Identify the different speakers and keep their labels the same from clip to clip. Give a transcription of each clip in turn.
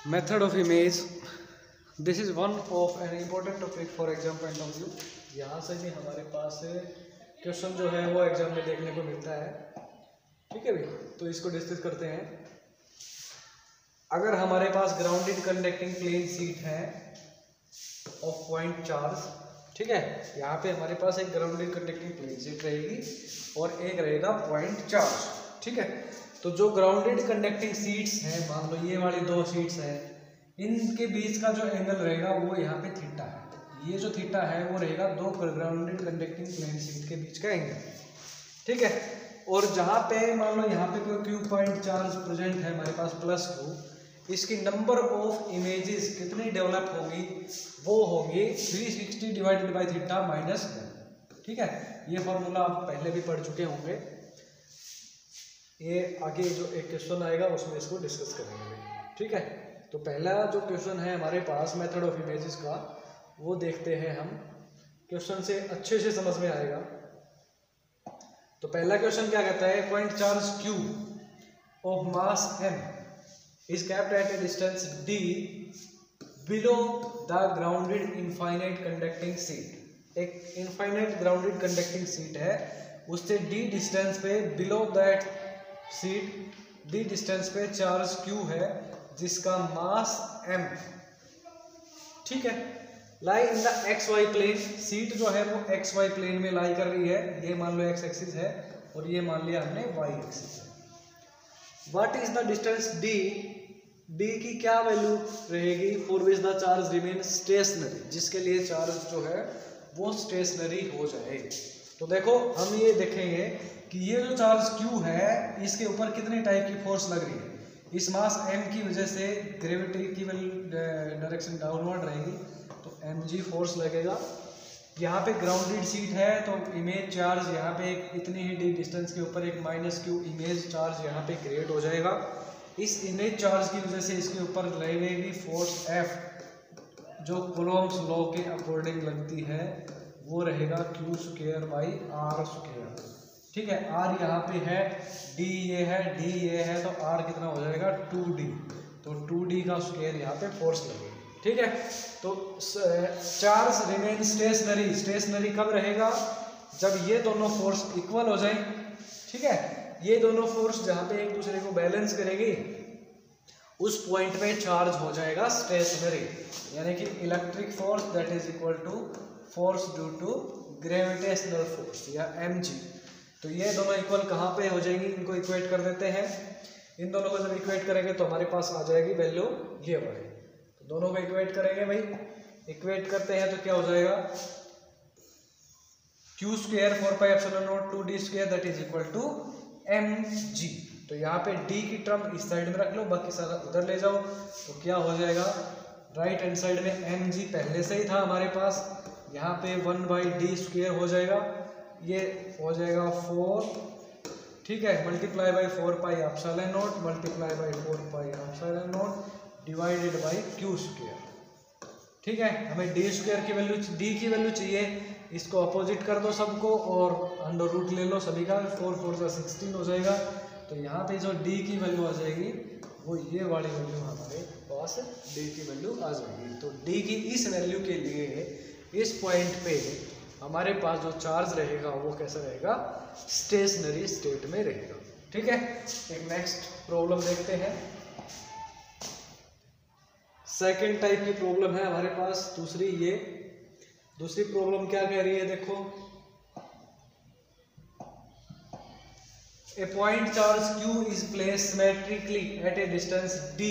Speaker 1: Method of image. This is one of an important topic for exam point of view. यहाँ से भी हमारे पास question जो है वो एग्जाम में देखने को मिलता है। ठीक है भाई, तो इसको डिस्कस करते हैं। अगर हमारे पास ग्राउंडेड कंडक्टिंग प्लेन शीट है ऑफ पॉइंट चार्ज, ठीक है, यहाँ पे हमारे पास एक ग्राउंडेड कंडक्टिंग प्लेन शीट रहेगी और एक रहेगा पॉइंट चार्ज। ठीक है, तो जो ग्राउंडेड कंडक्टिंग शीट्स हैं, मान लो ये वाली दो शीट्स हैं, इनके बीच का जो एंगल रहेगा वो यहाँ पे थीटा है। ये जो थीटा है वो रहेगा दो ग्राउंडेड कंडक्टिंग प्लेन शीट के बीच का एंगल। ठीक है, और जहाँ पे मान लो यहाँ पे कोई क्यू पॉइंट चार्ज प्रेजेंट है हमारे पास +2, इसकी नंबर ऑफ इमेजेस कितनी डेवलप होगी, वो होगी 360 डिवाइडेड बाई थीटा -1। ठीक है, ये फॉर्मूला आप पहले भी पढ़ चुके होंगे। ये आगे जो एक क्वेश्चन आएगा उसमें इसको डिस्कस करेंगे। ठीक है, तो पहला जो क्वेश्चन है हमारे पास मेथड ऑफ इमेजेस का, वो देखते हैं हम। क्वेश्चन से अच्छे से समझ में आएगा। तो पहला क्वेश्चन क्या कहता है, point charge Q of mass M is kept at a distance d below the grounded infinite conducting sheet। एक इनफाइनाइट ग्राउंडेड कंडक्टिंग सीट है, उससे d डिस्टेंस पे below that sheet d distance पे चार्ज Q है जिसका mass M। ठीक है, lie in the XY plane. Sheet जो है वो XY प्लेन में लाई कर रही है। ये मान लो X एक्सिस है और ये मान लिया हमने Y एक्सिस है। What is the distance d? d की क्या वैल्यू रहेगी? For which the charge remain stationery, जिसके लिए चार्ज जो है वो स्टेशनरी हो जाए। तो देखो हम ये देखेंगे कि ये जो चार्ज Q है इसके ऊपर कितने टाइप की फोर्स लग रही है। इस मास M की वजह से ग्रेविटी की डायरेक्शन डाउनवर्ड रहेगी, तो mg फोर्स लगेगा। यहाँ पे ग्राउंडेड सीट है तो इमेज चार्ज यहाँ पे एक इतनी ही d डिस्टेंस के ऊपर एक -q इमेज चार्ज यहाँ पे क्रिएट हो जाएगा। इस इमेज चार्ज की वजह से इसके ऊपर लगेगी फोर्स F, जो कूलॉम्स लॉ के अकॉर्डिंग लगती है, वो रहेगा q²/r²। ठीक है, r यहाँ पे है, d ये है, d ये है, तो r कितना हो जाएगा 2d। तो 2d का स्क्वायर यहाँ पे फोर्स लगेगी। ठीक है, तो चार्ज रिमेन स्टेशनरी। स्टेशनरी कब रहेगा? जब ये दोनों फोर्स इक्वल हो जाए। ठीक है, ये दोनों फोर्स जहाँ पे एक दूसरे को बैलेंस करेगी उस पॉइंट पे चार्ज हो जाएगा स्टेशनरी, यानी कि electric force that is equal to force due to gravitational force या mg। तो ये दोनों इक्वल कहाँ पे हो जाएंगी? इनको इक्वेट कर देते हैं। इन दोनों को जब इक्वेट करेंगे तो हमारे पास आ जाएगी वैल्यू ये वाली। तो दोनों को इक्वेट करेंगे भाई, इक्वेट करते हैं तो क्या हो जाएगा, q² 4πε0 2d² that is equal to mg। तो यहाँ पे d की टर्म इस साइड में रख लो, बाकी सारा उधर ले जाओ, तो क्या हो जाएगा, राइट हैंड साइड में mg पहले से ही था हमारे पास, यहाँ पे 1/d² हो जाएगा, ये हो जाएगा 4। ठीक है, multiply by 4πε0 multiply by 4πε0 divided by q²। ठीक है, हमें d² की वैल्यू, d की वैल्यू चाहिए, इसको अपोजिट कर दो सबको और √रूट ले लो सभी का, 4 4 16 हो जाएगा। तो यहाँ पे जो d की वैल्यू आ जाएगी वो ये वाली वैल्यू हमारे पास d की वैल्यू आ जाएगी। तो d की इस वैल्यू के लिए इस पॉइंट पे हमारे पास जो चार्ज रहेगा वो कैसा रहेगा, स्टेशनरी स्टेट में रहेगा। ठीक है, एक नेक्स्ट प्रॉब्लम देखते हैं। सेकेंड टाइप की प्रॉब्लम है हमारे पास दूसरी। ये दूसरी प्रॉब्लम क्या कह रही है, देखो, a point charge Q is placed symmetrically at a distance d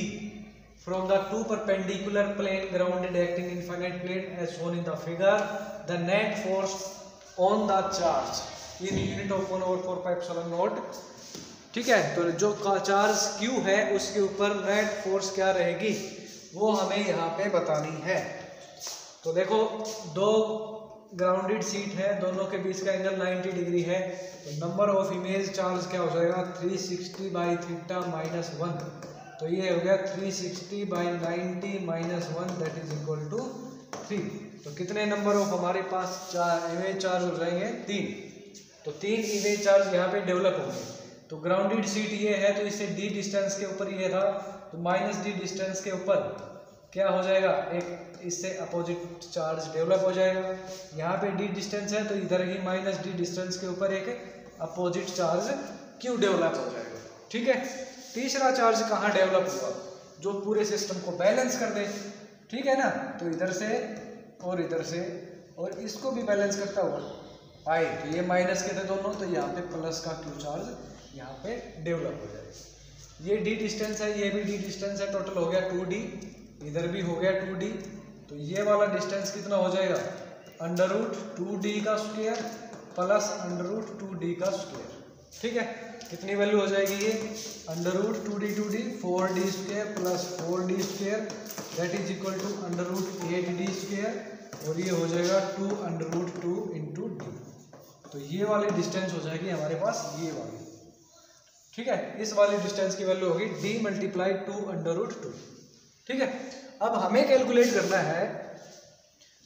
Speaker 1: from the two perpendicular plane grounded acting infinite plane as shown in the figure. The net force on the charge in unit of 1/4πε0। ठीक है, तो जो charge Q है उसके ऊपर net force क्या रहेगी वो हमें यहाँ पे बतानी है। तो देखो दो ग्राउंडेड सीट है, दोनों के बीच का एंगल 90 डिग्री है, तो नंबर ऑफ इमेज चार्ज क्या हो जाएगा 360 बाई थीटा -1। तो ये हो गया 360 by 90 -1 that is equal to 3। तो कितने नंबर ऑफ हमारे पास इमेज चार्ज हो जाएंगे 3। तो 3 इमेज चार्ज यहाँ पे डेवलप होंगे। तो ग्राउंडेड शीट ये है, तो इससे d डिस्टेंस के ऊपर ये था, तो -d डिस्टेंस के ऊपर क्या हो जाएगा, एक इससे अपोजिट चार्ज डेवलप हो जाएगा। यहाँ पे d डिस्टेंस है तो इधर ही -d डिस्टेंस के ऊपर एक अपोजिट चार्ज q डेवलप हो जाएगा। ठीक है, तीसरा चार्ज कहाँ डेवलप हुआ, जो पूरे सिस्टम को बैलेंस कर दे। ठीक है ना, तो इधर से और इसको भी बैलेंस करता हुआ आई, तो ये माइनस के थे दोनों, तो यहाँ पे प्लस का q चार्ज यहाँ पे डेवलप हो जाएगा। ये d डिस्टेंस है, ये भी d डिस्टेंस है, टोटल हो गया 2d, इधर भी हो गया 2d, तो ये वाला डिस्टेंस कितना हो जाएगा, √2d का स्क्वायर प्लस √2d का स्क्वायर। ठीक है, कितनी वैल्यू हो जाएगी ये, √2d 4d square plus 4d square that is equal to √8d square, और ये हो जाएगा 2√2 इंटू d। तो ये वाली डिस्टेंस हो जाएगी हमारे पास ये वाली। ठीक है, इस वाली डिस्टेंस की वैल्यू होगी d मल्टीप्लाई 2√2। ठीक है, अब हमें कैलकुलेट करना है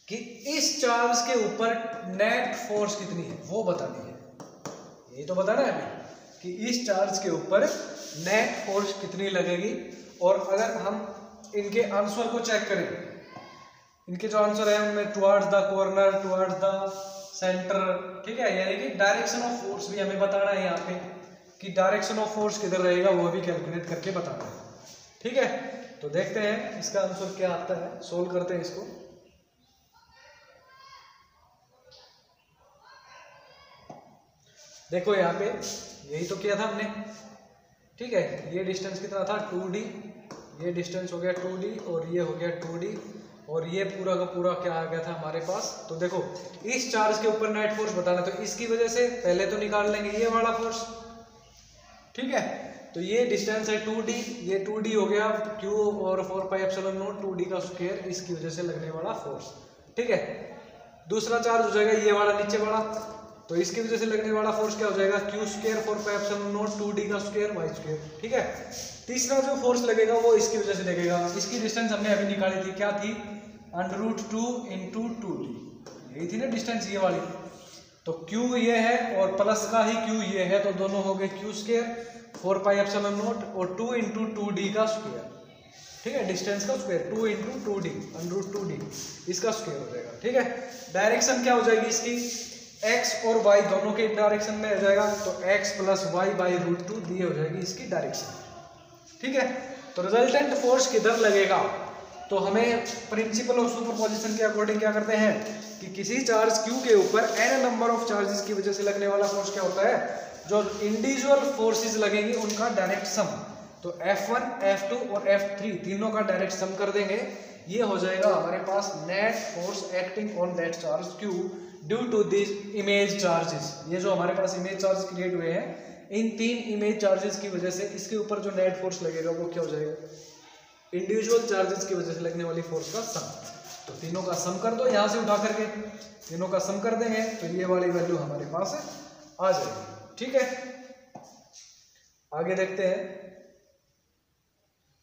Speaker 1: कि इस चार्ज के ऊपर नेट फोर्स कितनी है, वो बतानी है। ये तो बताना है हमें कि इस चार्ज के ऊपर नेट फोर्स कितनी लगेगी। और अगर हम इनके आंसर को चेक करें, इनके जो आंसर है उनमें towards the corner, towards the centre, ठीक है, यानी कि डायरेक्शन ऑफ फोर्स भी हमें बताना है यहाँ पे कि डायरेक्शन ऑफ फोर्स किधर रहेगा, वो भी कैलकुलेट करके बताना है। ठीक है, तो देखते हैं इसका आंसर क्या आता है, सोल्व करते हैं इसको। देखो यहाँ पे यही तो किया था हमने। ठीक है, ये डिस्टेंस कितना था 2d, ये डिस्टेंस हो गया 2d और ये हो गया 2d, और ये पूरा का पूरा क्या आ गया था हमारे पास। तो देखो इस चार्ज के ऊपर नेट फोर्स बताना, तो इसकी वजह से पहले तो निकाल लेंगे ये वाला फोर्स। ठीक है, तो ये डिस्टेंस है 2d, ये 2d हो गया q और 4πε0 2d का स्क्वायर, इसकी वजह से लगने वाला फोर्स। ठीक है, दूसरा चार्ज हो जाएगा ये वाला नीचे वाला, तो इसकी वजह से लगने वाला फोर्स क्या हो जाएगा q स्क्वायर 4πε0 2d का स्क्वायर y स्क्वायर। ठीक है, तीसरा जो फोर्स लगेगा वो इसकी वजह से लगेगा, इसकी डिस्टेंस हमने अभी निकाली थी, क्या थी, √2 इंटू 2d, यही थी ना डिस्टेंस ये वाली। तो q ये है और प्लस का ही q ये है, तो दोनों हो गए q स्क्वायर 4πε0 और 2 इंटू 2d का स्क्वायर। ठीक है, डिस्टेंस का स्क्वायर 2 इंटू 2d √2d, इसका स्क्वायर हो जाएगा। ठीक है, डायरेक्शन क्या हो जाएगी इसकी, x और y दोनों के डायरेक्शन में हो जाएगा, तो x प्लस वाई बाई √2 दी हो जाएगी इसकी डायरेक्शन। ठीक है, तो रिजल्टेंट फोर्स किधर लगेगा, तो हमें प्रिंसिपल ऑफ सुपरपोजिशन के अकॉर्डिंग क्या करते हैं कि किसी चार्ज q के ऊपर n नंबर ऑफ चार्जेस की वजह से लगने वाला फोर्स क्या होता है, जो इंडिविजुअल फोर्सेस लगेंगे उनका डायरेक्ट सम, तो F1, F2 और F3 तीनों का डायरेक्ट सम कर देंगे, ये हो जाएगा हमारे पास net force acting on that charge q due to this image charges. ये जो हमारे पास इमेज चार्ज क्रिएट हुए हैं, इन तीन इमेज चार्जेस की वजह से इसके ऊपर जो नेट फोर्स लगेगा वो क्या हो जाएगा, इंडिविजुअल चार्जेस की वजह से लगने वाली फोर्स का सम। तो तीनों का सम कर दो, यहाँ से उठा करके तीनों का सम कर देंगे, तो ये वाली वैल्यू हमारे पास आ जाएगी। ठीक है, आगे देखते हैं,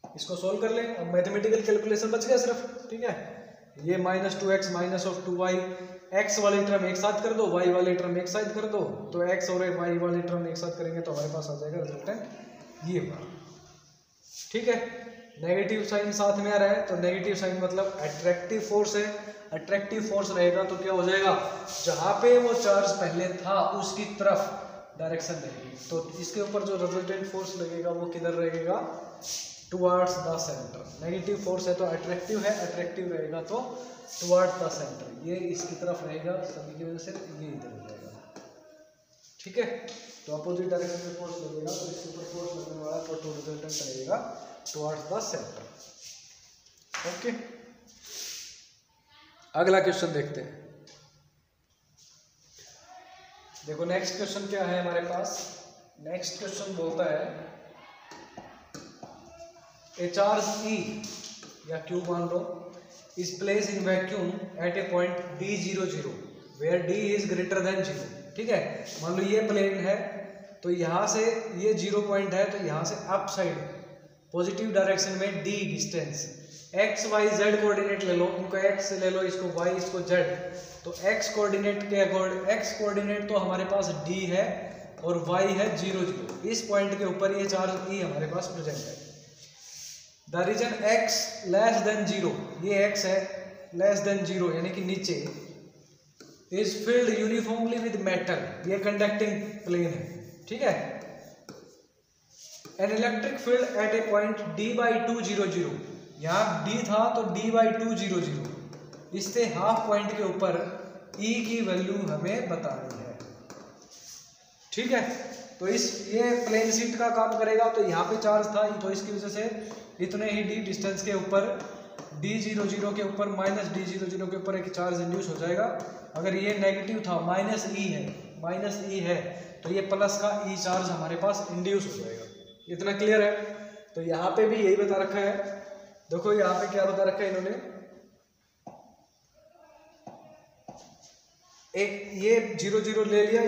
Speaker 1: इसको सोल्व कर लें। अब मैथमेटिकल कैलकुलेशन बच गया सिर्फ। ठीक है, ये -2x minus of 2y, x वाली टर्म एक साथ कर दो, y वाली टर्म एक साथ कर दो, तो x और y वाली टर्म एक साथ करेंगे तो हमारे पास आ जाएगा रिजल्टेंट ये वाला। ठीक है, नेगेटिव साइन साथ में आ रहा है, तो नेगेटिव साइन मतलब अट्रैक्टिव फोर्स है, अट्रैक्टिव फोर्स रहेगा तो क्या हो जाएगा, जहां पे वो चार्ज पहले था उसकी तरफ डायरेक्शन रहेगी, तो इसके ऊपर जो रिजल्टेंट फोर्स लगेगा वो किधर रहेगा, towards the centre. Negative force है तो अट्रैक्टिव है, अट्रैक्टिव रहेगा तो टुवर्ड्स द सेंटर, ये इसकी तरफ रहेगा, सभी की वजह से ये इधर हो जाएगा। ठीक है, तो अपोजिट डायरेक्शन में फोर्स लगेगा तो इसके ऊपर फोर्स लगने वाला तो रिजल्टेंट रहेगा टुवर्ड्स द सेंटर। ओके, अगला क्वेश्चन देखते हैं। देखो नेक्स्ट क्वेश्चन क्या है हमारे पास। नेक्स्ट क्वेश्चन बोलता है ए चार्ज E या Q मान लो is place in vacuum at a point D00 where D is greater than 0। ठीक है, मान लो ये प्लेन है, तो यहाँ से ये 0 पॉइंट है, तो यहाँ से अप साइड पॉजिटिव डायरेक्शन में D distance, x y z coordinate ले लो, इनको x ले लो, इसको y, इसको z, तो x कोऑर्डिनेट के अकॉर्डिंग, x कोऑर्डिनेट तो हमारे पास D है, और y है 0 0। इस पॉइंट के ऊपर ये चार्ज E हमारे पास प्रेजेंट है। The region x less than 0, ये x है लेस देन 0 यानी कि नीचे, is filled uniformly with metal, ये कंडक्टिंग प्लेन है, ठीक है। An electric field at a point d/2 0 0, यहाँ d था तो d/2 0 0, इससे हाफ पॉइंट के ऊपर E की वैल्यू हमें बतानी है, ठीक है। तो ये प्लेन शीट का काम करेगा, तो यहाँ पे चार्ज था तो इसकी वजह से इतने ही d डिस्टेंस के ऊपर d0 0 के ऊपर माइनस d0 0 के ऊपर एक चार्ज इंड्यूस हो जाएगा। अगर ये नेगेटिव था माइनस ई है तो ये प्लस का E चार्ज हमारे पास इंड्यूस हो जाएगा। इतना क्लियर है। तो यहाँ पे भी यही बता रखा है, देखो यहाँ पे क्या बता रखा है इन्होंने, एक ये 0 0 ले लिया,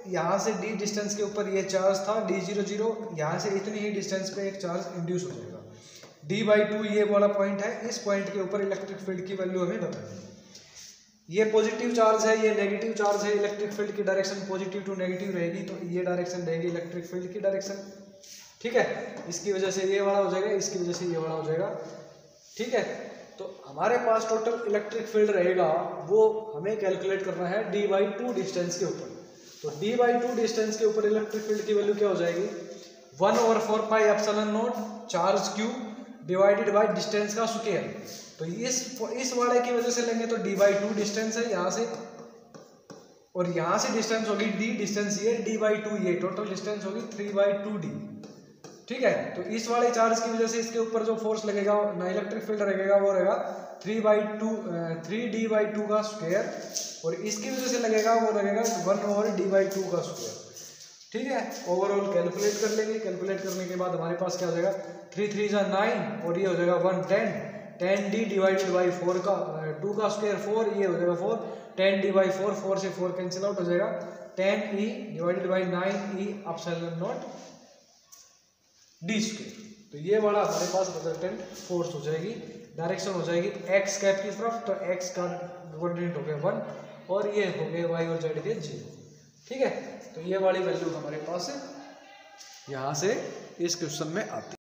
Speaker 1: यहाँ से d डिस्टेंस के ऊपर ये चार्ज था d0 0, यहाँ से इतनी ही डिस्टेंस पे एक चार्ज इंड्यूस हो जाएगा d/2, ये वाला पॉइंट है। इस पॉइंट के ऊपर इलेक्ट्रिक फील्ड की वैल्यू हमें बतानी है। ये पॉजिटिव चार्ज है, ये नेगेटिव चार्ज है, इलेक्ट्रिक फील्ड की डायरेक्शन पॉजिटिव टू नेगेटिव रहेगी, तो ये डायरेक्शन रहेगी इलेक्ट्रिक फील्ड की डायरेक्शन, ठीक है। इसकी वजह से ये वाला हो जाएगा, इसकी वजह से ये वाला हो जाएगा, ठीक है। तो हमारे पास टोटल इलेक्ट्रिक फील्ड रहेगा, वो हमें कैलकुलेट करना है d/2 डिस्टेंस के ऊपर। तो d/2 डिस्टेंस के ऊपर इलेक्ट्रिक फील्ड की वैल्यू क्या हो जाएगी, 1/4πε0 charge Q divided by distance का स्क्वायर। तो इस वाले की वजह से लेंगे तो d/2 डिस्टेंस है यहाँ से, और यहाँ से डिस्टेंस होगी d डिस्टेंस, ये d/2, ये टोटल डिस्टेंस होगी 3/2d, ठीक है। तो इस वाले चार्ज की वजह से इसके ऊपर जो फोर्स लगेगा ना इलेक्ट्रिक फील्ड लगेगा वो रहेगा 3d/2 का स्क्वायर, और इसकी वजह से लगेगा वो लगेगा 1/d/2 का स्क्वायर, ठीक है। ओवरऑल कैलकुलेट कर लेंगे, कैलकुलेट करने के बाद हमारे पास क्या हो जाएगा 3 3 जा 9, और ये हो जाएगा 10d डिवाइडेड बाई 4 का 2 का स्क्वायर 4, ये हो जाएगा 4, 10d/4, 4 से 4 कैंसिल आउट हो जाएगा, 10e divided by 9e ε0 d square. तो ये वाला हमारे पास रिजल्टेंट फोर्स हो जाएगी, डायरेक्शन हो जाएगी x कैप की तरफ, तो x का कोऑर्डिनेट हो गया 1 और ये हो गए y और z के 0, ठीक है। तो ये वाली वैल्यू हमारे पास यहाँ से इस क्वेश्चन में आती है।